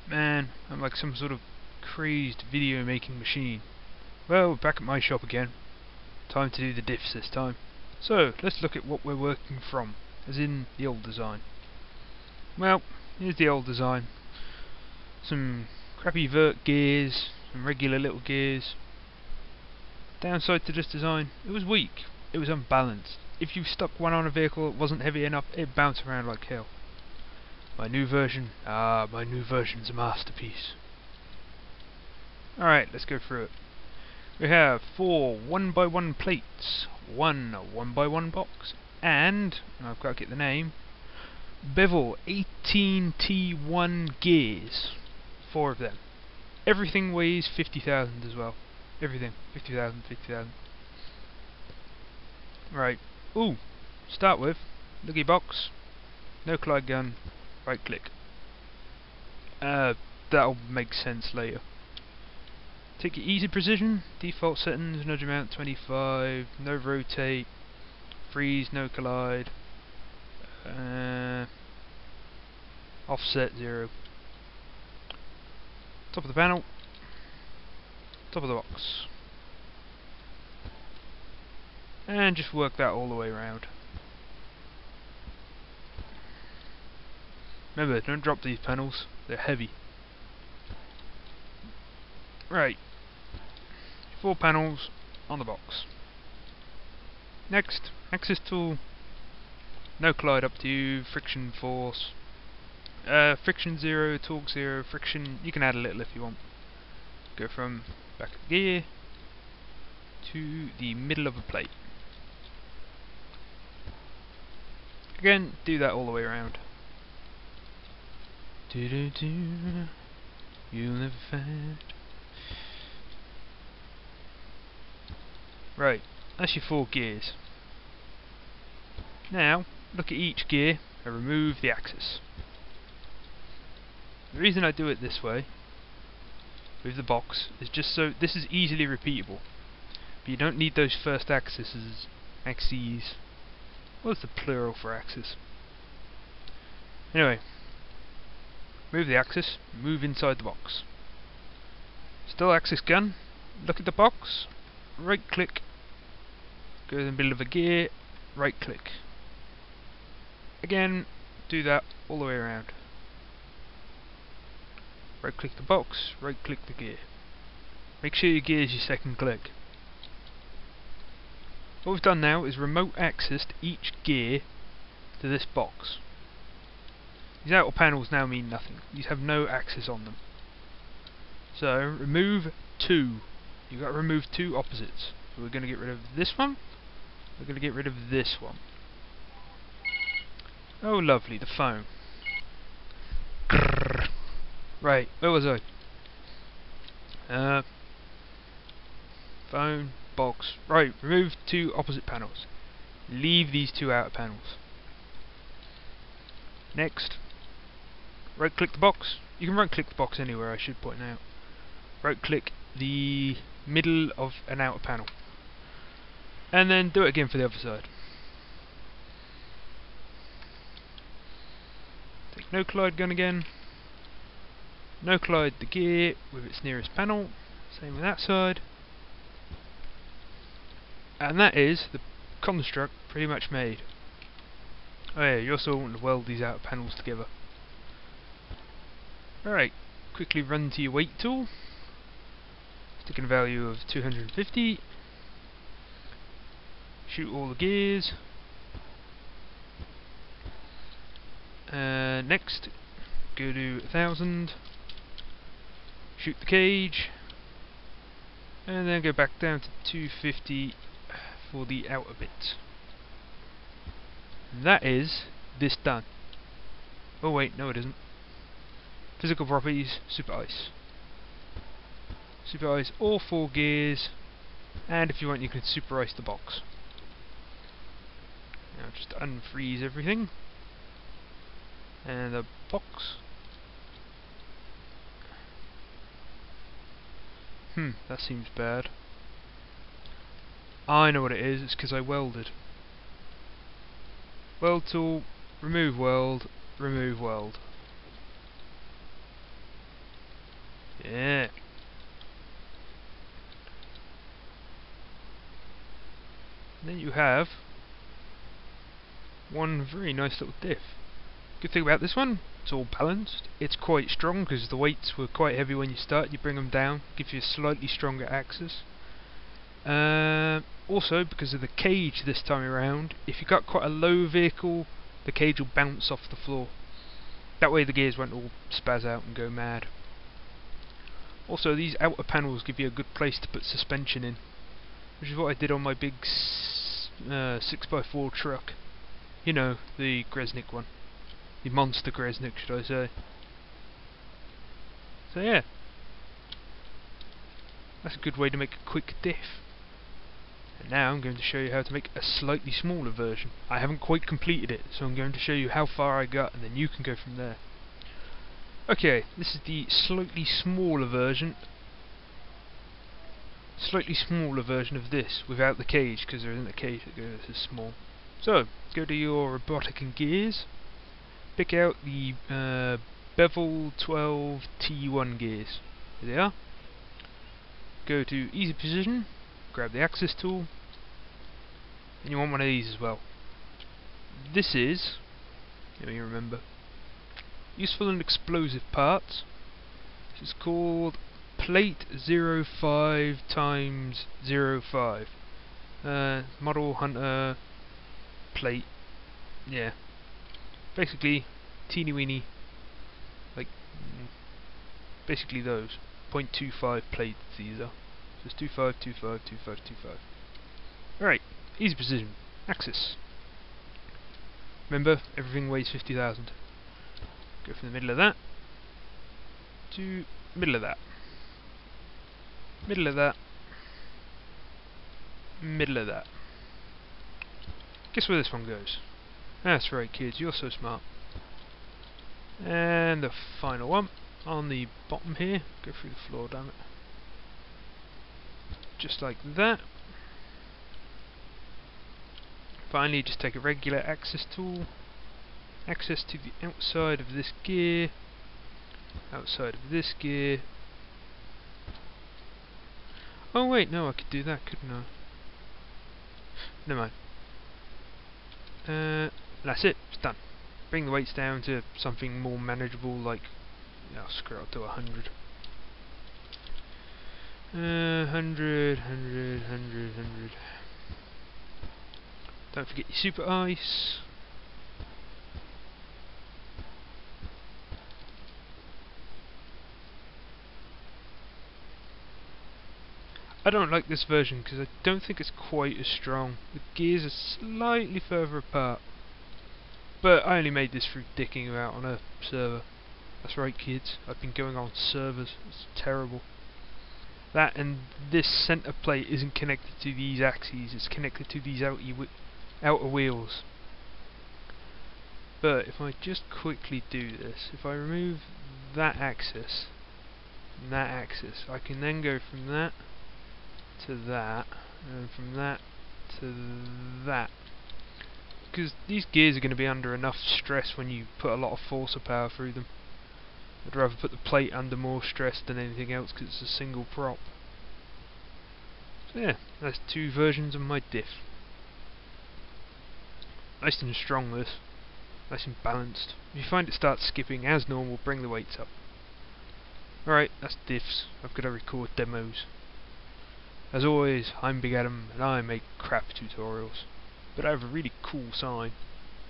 Man, I'm like some sort of crazed video making machine. Well, back at my shop again. Time to do the diffs this time. So, let's look at what we're working from, as in the old design. Well, here's the old design. Some crappy vert gears, some regular little gears. Downside to this design, it was weak, it was unbalanced. If you stuck one on a vehicle that wasn't heavy enough, it'd bounce around like hell. My new version's a masterpiece. Alright, let's go through it. We have 4 1x1 plates, 1 1x1 box, and I've got to get the name, bevel 18T1 gears. 4 of them. Everything weighs 50,000 as well. Everything. 50,000, 50,000. Right. Ooh. Start with, looky box, no collide gun, right click. That'll make sense later. Take your easy precision, default settings, nudge amount 25, no rotate, freeze, no collide, offset 0. Top of the panel, top of the box. And just work that all the way around. Remember, don't drop these panels, they're heavy. Right. 4 panels on the box. Next, axis tool. No collide up to you, friction force. Friction 0, torque 0, friction, you can add a little if you want. Go from back of the gear to the middle of a plate. Again, do that all the way around. You'll never find. Right, that's your 4 gears. Now, look at each gear and remove the axis. The reason I do it this way, with the box, is just so this is easily repeatable. But you don't need those first axes. What's the plural for axis? Anyway, move the axis, move inside the box. Still axis gun, look at the box, right click, go in the middle of a gear, right click. Again, do that all the way around. Right click the box, right click the gear. Make sure your gear is your second click. What we've done now is remote accessed each gear to this box. These outer panels now mean nothing. These have no axis on them. So, remove 2. You've got to remove 2 opposites. So we're going to get rid of this one. We're going to get rid of this one. Oh lovely, the phone. Grrr. Right, where was I? Phone, box. Right, remove 2 opposite panels. Leave these 2 outer panels. Next, right click the box. You can right click the box anywhere, I should point out. Right click the middle of an outer panel. And then do it again for the other side. Take no collide gun again. No collide the gear with its nearest panel. Same with that side. And that is the construct pretty much made. Oh yeah, you also want to weld these outer panels together. Alright, quickly run to your weight tool. Stick in a value of 250. Shoot all the gears. Next, go to 1000. Shoot the cage. And then go back down to 250 for the outer bit. That is this done. Oh wait, no it isn't. Physical properties, super ice. Super ice all 4 gears, and if you want you can super ice the box. Now just unfreeze everything. And the box. That seems bad. I know what it is, it's because I welded. Weld tool, remove weld, remove weld. Yeah. And then you have one very nice little diff. Good thing about this one, it's all balanced. It's quite strong because the weights were quite heavy when you start. You bring them down, gives you a slightly stronger axis. Also, because of the cage this time around, if you've got quite a low vehicle, the cage will bounce off the floor. That way the gears won't all spaz out and go mad. Also, these outer panels give you a good place to put suspension in, which is what I did on my big 6x4 truck. You know, the Gresnik one. The monster Gresnik, should I say. So yeah, that's a good way to make a quick diff. And now I'm going to show you how to make a slightly smaller version. I haven't quite completed it, so I'm going to show you how far I got, and then you can go from there. Okay, this is the slightly smaller version. Slightly smaller version of this, without the cage, because there isn't a cage that goes this small. So, go to your robotic and gears. Pick out the Bevel 12 T1 gears. Here they are. Go to easy position, grab the axis tool, and you want one of these as well. This is, let me remember, useful and explosive parts. This is called Plate 05 times 05. Model Hunter plate. Yeah. Basically, teeny weeny, like, basically those. 0.25 plates these are. So it's 25, 25, 25, 25. Alright, easy position. Axis. Remember, everything weighs 50,000. Go from the middle of that to middle of that. Middle of that. Middle of that. Guess where this one goes? That's right, kids, you're so smart. And the final one on the bottom here. Go through the floor, damn it. Just like that. Finally, just take a regular axis tool. Access to the outside of this gear. Outside of this gear. Oh wait, no, I could do that, couldn't I? Never mind. That's it, it's done. Bring the weights down to something more manageable, like, I'll scroll to 100. 100. Don't forget your super ice. I don't like this version because I don't think it's quite as strong. The gears are slightly further apart. But I only made this through dicking about on a server. That's right, kids, I've been going on servers. It's terrible. That and this centre plate isn't connected to these axes, it's connected to these outer wheels. But if I just quickly do this, if I remove that axis and that axis, I can then go from that to that, and from that to that. Because these gears are going to be under enough stress when you put a lot of force or power through them. I'd rather put the plate under more stress than anything else because it's a single prop. So yeah, that's two versions of my diff. Nice and strong this. Nice and balanced. If you find it starts skipping as normal, bring the weights up. Alright, that's diffs. I've got to record demos. As always, I'm Big Adam and I make crap tutorials. But I have a really cool sign.